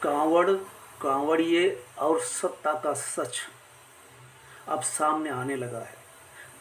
कांवड़, कांवड़िए और सत्ता का सच अब सामने आने लगा है।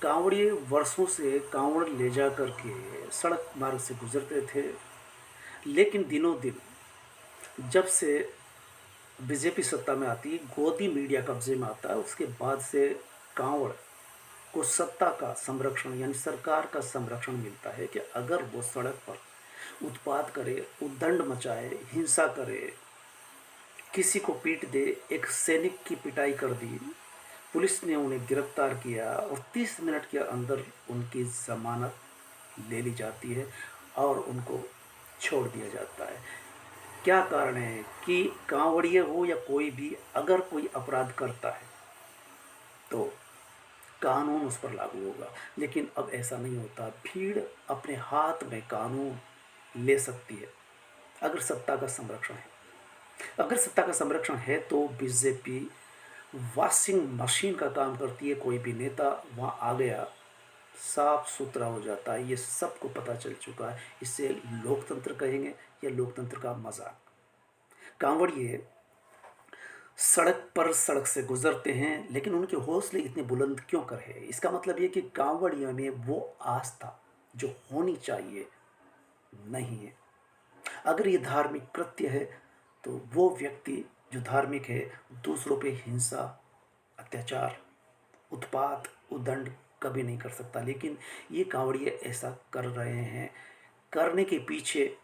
कांवड़िए वर्षों से कांवड़ ले जा करके सड़क मार्ग से गुजरते थे, लेकिन दिनों दिन जब से बीजेपी सत्ता में आती है, गोदी मीडिया कब्जे में आता है, उसके बाद से कांवड़ को सत्ता का संरक्षण यानी सरकार का संरक्षण मिलता है कि अगर वो सड़क पर उत्पात करे, उद्दंड मचाए, हिंसा करे, किसी को पीट दे। एक सैनिक की पिटाई कर दी, पुलिस ने उन्हें गिरफ्तार किया और 30 मिनट के अंदर उनकी जमानत ले ली जाती है और उनको छोड़ दिया जाता है। क्या कारण है कि कांवड़िए हो या कोई भी, अगर कोई अपराध करता है तो कानून उस पर लागू होगा। लेकिन अब ऐसा नहीं होता। भीड़ अपने हाथ में कानून ले सकती है अगर सत्ता का संरक्षण है। अगर सत्ता का संरक्षण है तो बीजेपी वॉशिंग मशीन का काम करती है। कोई भी नेता वहाँ आ गया, साफ सुथरा हो जाता है। ये सबको पता चल चुका है। इसे लोकतंत्र कहेंगे या लोकतंत्र का मजाक। कांवड़िए सड़क से गुजरते हैं, लेकिन उनके हौसले इतने बुलंद क्यों कर है? इसका मतलब ये कि कांवड़ियों में वो आस्था जो होनी चाहिए नहीं है। अगर ये धार्मिक कृत्य है तो वो व्यक्ति जो धार्मिक है दूसरों पे हिंसा, अत्याचार, उत्पात, उद्दंड कभी नहीं कर सकता। लेकिन ये कांवड़िए ऐसा कर रहे हैं। करने के पीछे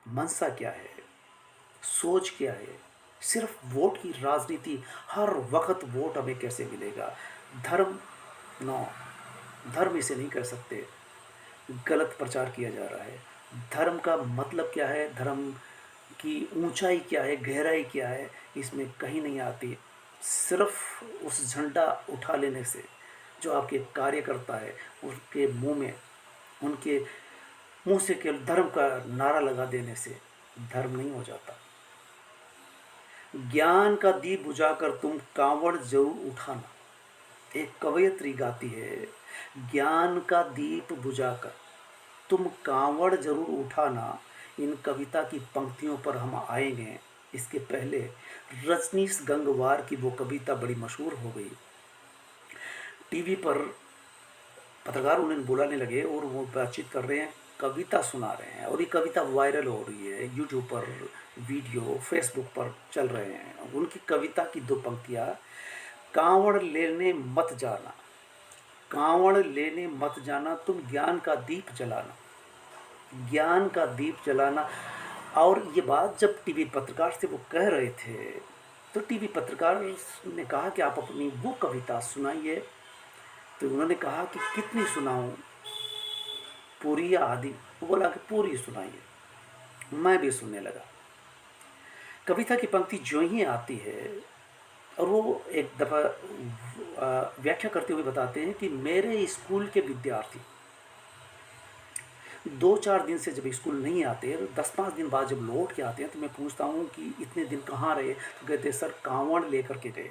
मंशा क्या है, सोच क्या है? सिर्फ वोट की राजनीति। हर वक्त वोट हमें कैसे मिलेगा? धर्म, नो, धर्म इसे नहीं कर सकते। गलत प्रचार किया जा रहा है। धर्म का मतलब क्या है, धर्म की ऊंचाई क्या है, गहराई क्या है, इसमें कहीं नहीं आती। सिर्फ उस झंडा उठा लेने से, जो आपके कार्यकर्ता है उसके मुंह में, उनके मुंह से केवल धर्म का नारा लगा देने से धर्म नहीं हो जाता। ज्ञान का दीप बुझाकर तुम कांवड़ जरूर उठाना। एक कवयित्री गाती है, ज्ञान का दीप बुझाकर तुम कांवड़ जरूर उठाना। इन कविता की पंक्तियों पर हम आएंगे। इसके पहले रजनीश गंगवार की वो कविता बड़ी मशहूर हो गई। टीवी पर पत्रकार उन्हें बुलाने लगे और वो बातचीत कर रहे हैं, कविता सुना रहे हैं, और ये कविता वायरल हो रही है यूट्यूब पर, वीडियो फेसबुक पर चल रहे हैं। उनकी कविता की दो पंक्तियाँ, कांवड़ लेने मत जाना, कांवड़ लेने मत जाना, तुम ज्ञान का दीप जलाना, ज्ञान का दीप जलाना। और ये बात जब टीवी पत्रकार से वो कह रहे थे तो टीवी पत्रकार ने कहा कि आप अपनी वो कविता सुनाइए। तो उन्होंने कहा कि कितनी सुनाऊं, पूरी या आधी? वो बोला कि पूरी सुनाइए। मैं भी सुनने लगा। कविता की पंक्ति जो ही आती है और वो एक दफ़ा व्याख्या करते हुए बताते हैं कि मेरे स्कूल के विद्यार्थी 2-4 दिन से जब स्कूल नहीं आते, 10-5 दिन बाद जब लौट के आते हैं तो मैं पूछता हूँ कि इतने दिन कहाँ रहे? तो कहते सर कांवड़ लेकर के गए थे।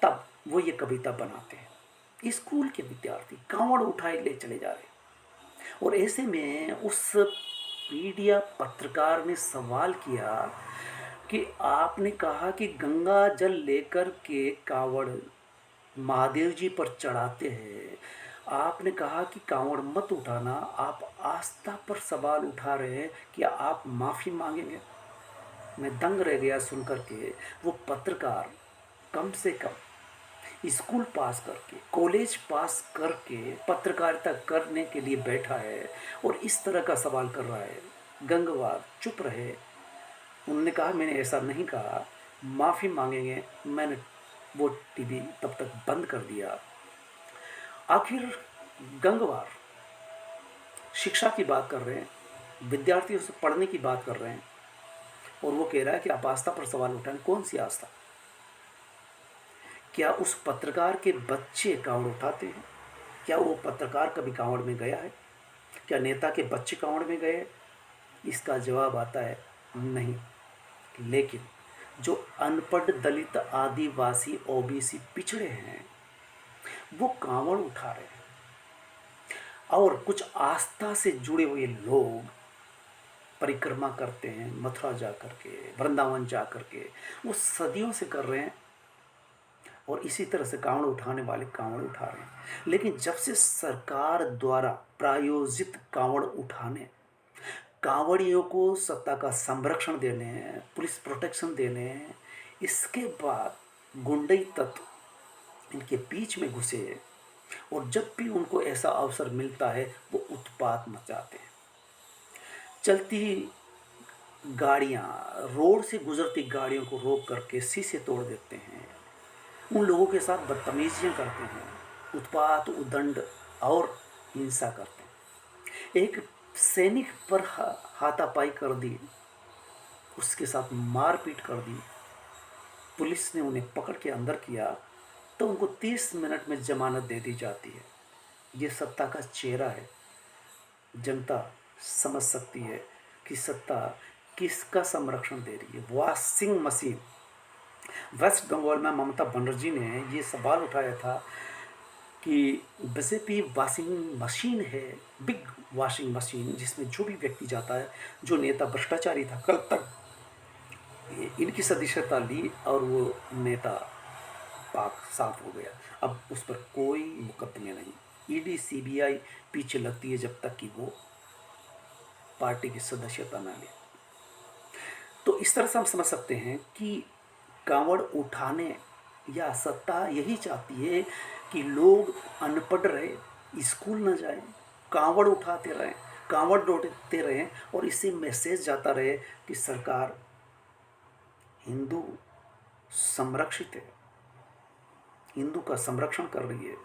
तब वो ये कविता बनाते हैं। स्कूल के विद्यार्थी कांवड़ उठाए ले चले जा रहे हैं। और ऐसे में उस मीडिया पत्रकार ने सवाल किया कि आपने कहा कि गंगा जल लेकर के कांवड़ महादेव जी पर चढ़ाते हैं, आपने कहा कि कांवड़ मत उठाना, आप आस्था पर सवाल उठा रहे हैं, क्या आप माफ़ी मांगेंगे? मैं दंग रह गया सुन करके। वो पत्रकार कम से कम स्कूल पास करके, कॉलेज पास करके पत्रकारिता करने के लिए बैठा है और इस तरह का सवाल कर रहा है। गंगवार चुप रहे। उन्होंने कहा मैंने ऐसा नहीं कहा, माफ़ी मांगेंगे। मैंने वो टीवी तब तक बंद कर दिया। आखिर गंगवार शिक्षा की बात कर रहे हैं, विद्यार्थियों से पढ़ने की बात कर रहे हैं, और वो कह रहा है कि आप आस्था पर सवाल उठाएं। कौन सी आस्था? क्या उस पत्रकार के बच्चे कांवड़ उठाते हैं? क्या वो पत्रकार कभी कांवड़ में गया है? क्या नेता के बच्चे कांवड़ में गए? इसका जवाब आता है नहीं। लेकिन जो अनपढ़, दलित, आदिवासी, ओबीसी, पिछड़े हैं वो कांवड़ उठा रहे हैं। और कुछ आस्था से जुड़े हुए लोग परिक्रमा करते हैं, मथुरा जा कर के, वृंदावन जा कर के, वो सदियों से कर रहे हैं और इसी तरह से कांवड़ उठाने वाले कांवड़ उठा रहे हैं। लेकिन जब से सरकार द्वारा प्रायोजित कांवड़ उठाने, कांवड़ियों को सत्ता का संरक्षण देने, पुलिस प्रोटेक्शन देने, इसके बाद गुंडई तत्व इनके बीच में घुसे और जब भी उनको ऐसा अवसर मिलता है वो उत्पात मचाते हैं। चलती गाड़ियाँ, रोड से गुजरती गाड़ियों को रोक करके शीशे तोड़ देते हैं, उन लोगों के साथ बदतमीजियाँ करते हैं, उत्पात, उदंड और हिंसा करते हैं। एक सैनिक पर हाथापाई कर दी, उसके साथ मारपीट कर दी, पुलिस ने उन्हें पकड़ के अंदर किया तो उनको 30 मिनट में जमानत दे दी जाती है। ये सत्ता का चेहरा है। जनता समझ सकती है कि सत्ता किसका संरक्षण दे रही है। वॉशिंग मशीन, वेस्ट बंगाल में ममता बनर्जी ने ये सवाल उठाया था कि बीजेपी वॉशिंग मशीन है, बिग वॉशिंग मशीन, जिसमें जो भी व्यक्ति जाता है, जो नेता भ्रष्टाचारी था कल तक, इनकी सदस्यता ली और वो नेता पाक साफ हो गया। अब उस पर कोई मुकदमे नहीं, ईडी सीबीआई पीछे लगती है जब तक कि वो पार्टी की सदस्यता ना ले। तो इस तरह से हम समझ सकते हैं कि कांवड़ उठाने या सत्ता यही चाहती है कि लोग अनपढ़ रहे, स्कूल न जाएं, कांवड़ उठाते रहें, कांवड़ लौटते रहें और इससे मैसेज जाता रहे कि सरकार हिंदू संरक्षित है, हिंदू का संरक्षण कर रही है।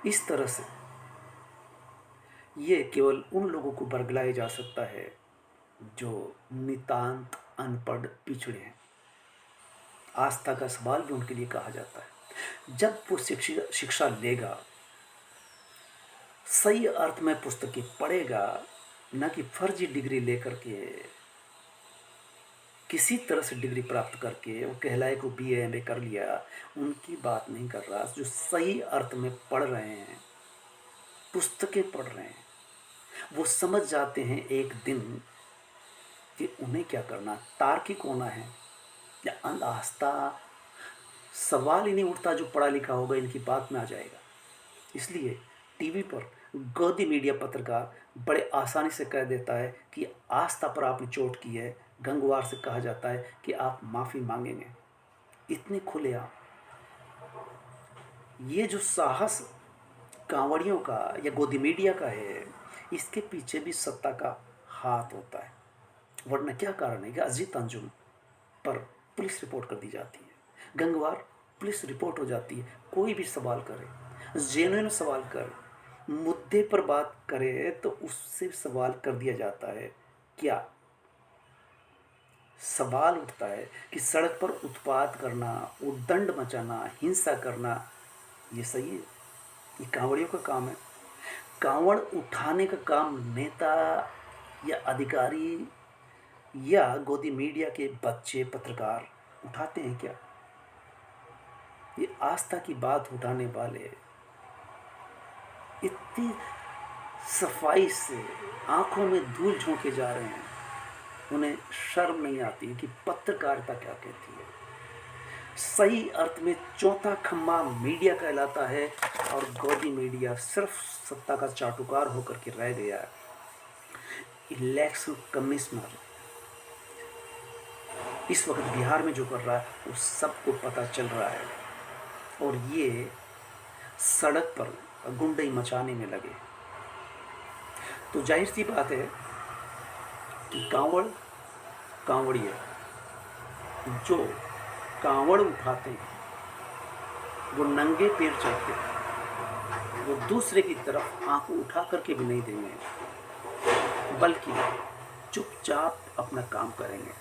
इस तरह से ये केवल उन लोगों को बरगलाया जा सकता है जो नितांत अनपढ़ पिछड़े हैं। आस्था का सवाल भी उनके लिए कहा जाता है। जब वो शिक्षा लेगा, सही अर्थ में पुस्तकें पढ़ेगा, न कि फर्जी डिग्री लेकर के, किसी तरह से डिग्री प्राप्त करके वो कहलाए को बीए एमए कर लिया, उनकी बात नहीं कर रहा। जो सही अर्थ में पढ़ रहे हैं, पुस्तकें पढ़ रहे हैं, वो समझ जाते हैं एक दिन कि उन्हें क्या करना, तार्किक होना है या आस्था। सवाल ही नहीं उठता, जो पढ़ा लिखा होगा इनकी बात में आ जाएगा। इसलिए टीवी पर गोदी मीडिया पत्रकार बड़े आसानी से कह देता है कि आस्था पर आपने चोट की है। गंगवार से कहा जाता है कि आप माफ़ी मांगेंगे। इतने खुले आप, ये जो साहस कांवड़ियों का या गोदी मीडिया का है, इसके पीछे भी सत्ता का हाथ होता है। वरना क्या कारण है कि अजीत अंजुम पर पुलिस रिपोर्ट कर दी जाती है, गंगवार पुलिस रिपोर्ट हो जाती है। कोई भी सवाल करे, जेन्युइन सवाल करे, मुद्दे पर बात करे तो उससे सवाल कर दिया जाता है। क्या सवाल उठता है कि सड़क पर उत्पात करना, उद्दंड मचाना, हिंसा करना, ये सही है? ये कांवड़ियों का काम है? कांवड़ उठाने का काम नेता या अधिकारी या गोदी मीडिया के बच्चे पत्रकार उठाते हैं क्या? ये आस्था की बात उठाने वाले इतनी सफाई से आंखों में धूल झोंके जा रहे हैं, उन्हें शर्म नहीं आती कि पत्रकारिता क्या कहती है। सही अर्थ में चौथा खम्भा मीडिया कहलाता है और गोदी मीडिया सिर्फ सत्ता का चाटुकार होकर के रह गया है। इलेक्शन कमिश्नर इस वक्त बिहार में जो कर रहा है वो सबको पता चल रहा है और ये सड़क पर गुंडई मचाने में लगे। तो जाहिर सी बात है कि कांवड़िए जो कांवड़ उठाते हैं वो नंगे पैर चलते हैं, वो दूसरे की तरफ आंख उठा करके भी नहीं देंगे, बल्कि चुपचाप अपना काम करेंगे।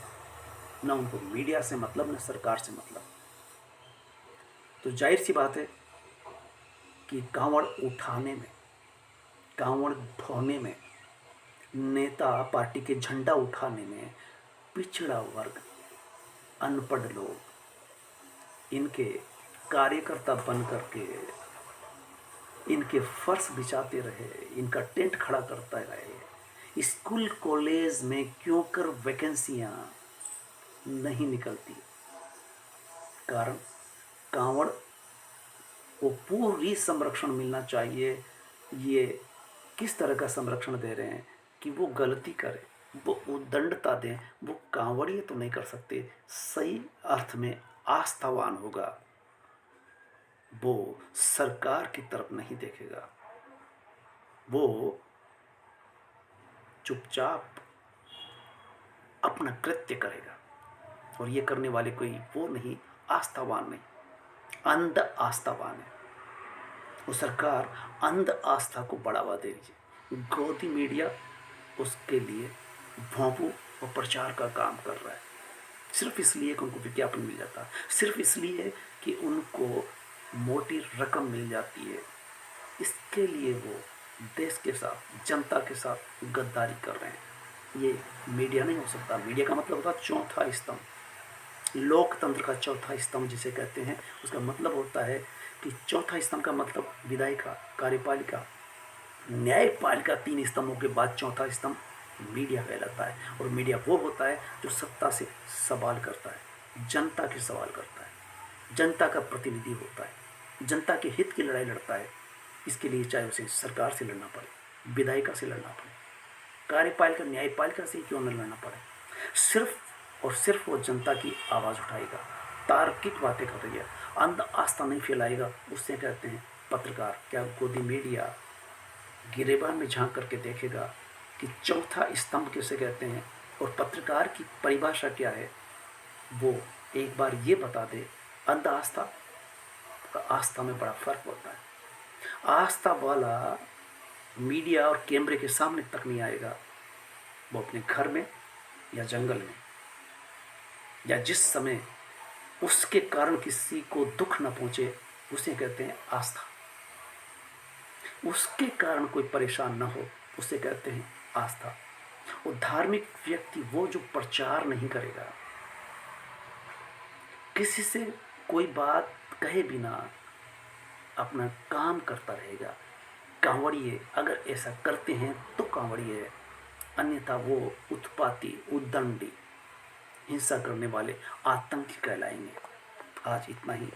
ना उनको मीडिया से मतलब, ना सरकार से मतलब। तो जाहिर सी बात है कि कांवड़ उठाने में, कांवड़ ढोने में, नेता पार्टी के झंडा उठाने में पिछड़ा वर्ग, अनपढ़ लोग, इनके कार्यकर्ता बन करके इनके फर्श बिछाते रहे, इनका टेंट खड़ा करता रहे, स्कूल कॉलेज में क्यों कर वैकेंसियां नहीं निकलती? कारण कांवड़ को पूरी संरक्षण मिलना चाहिए। ये किस तरह का संरक्षण दे रहे हैं कि वो गलती करे, वो उद्दंडता दें, वो कांवड़िए तो नहीं कर सकते। सही अर्थ में आस्थावान होगा, वो सरकार की तरफ नहीं देखेगा, वो चुपचाप अपना कृत्य करेगा। और ये करने वाले कोई वो नहीं, आस्थावान नहीं, अंध आस्थावान है। वो सरकार अंध आस्था को बढ़ावा दे रही है। गोदी मीडिया उसके लिए भोंपू और प्रचार का काम कर रहा है, सिर्फ इसलिए कि उनको विज्ञापन मिल जाता है, सिर्फ इसलिए कि उनको मोटी रकम मिल जाती है। इसके लिए वो देश के साथ, जनता के साथ गद्दारी कर रहे हैं। ये मीडिया नहीं हो सकता। मीडिया का मतलब होता है चौथा स्तंभ, लोकतंत्र का चौथा स्तंभ जिसे कहते हैं। उसका मतलब होता है कि चौथा स्तंभ का मतलब विधायिका, कार्यपालिका, न्यायपालिका, 3 स्तंभों के बाद चौथा स्तंभ मीडिया कहलाता है। और मीडिया वो होता है जो सत्ता से सवाल करता है, जनता के सवाल करता है, जनता का प्रतिनिधि होता है, जनता के हित की लड़ाई लड़ता है। इसके लिए चाहे उसे सरकार से लड़ना पड़े, विधायिका से लड़ना पड़े, कार्यपालिका, न्यायपालिका से क्यों न लड़ना पड़े, सिर्फ और सिर्फ वो जनता की आवाज़ उठाएगा, तार्किक बातें कर रही है, अंध आस्था नहीं फैलाएगा। उससे कहते हैं पत्रकार। क्या गोदी मीडिया गिरेबान में झांक करके देखेगा कि चौथा स्तंभ किसे कहते हैं और पत्रकार की परिभाषा क्या है? वो एक बार ये बता दे। अंध आस्था और आस्था में बड़ा फर्क होता है। आस्था वाला मीडिया और कैमरे के सामने तक नहीं आएगा, वो अपने घर में या जंगल में या जिस समय उसके कारण किसी को दुख न पहुंचे, उसे कहते हैं आस्था। उसके कारण कोई परेशान न हो, उसे कहते हैं आस्था। वो धार्मिक व्यक्ति वो जो प्रचार नहीं करेगा, किसी से कोई बात कहे बिना अपना काम करता रहेगा। कांवड़िए अगर ऐसा करते हैं तो कांवड़िए है, अन्यथा वो उत्पाती, उद्दंडी, हिंसा करने वाले आतंकी कहलाएंगे। आज इतना ही।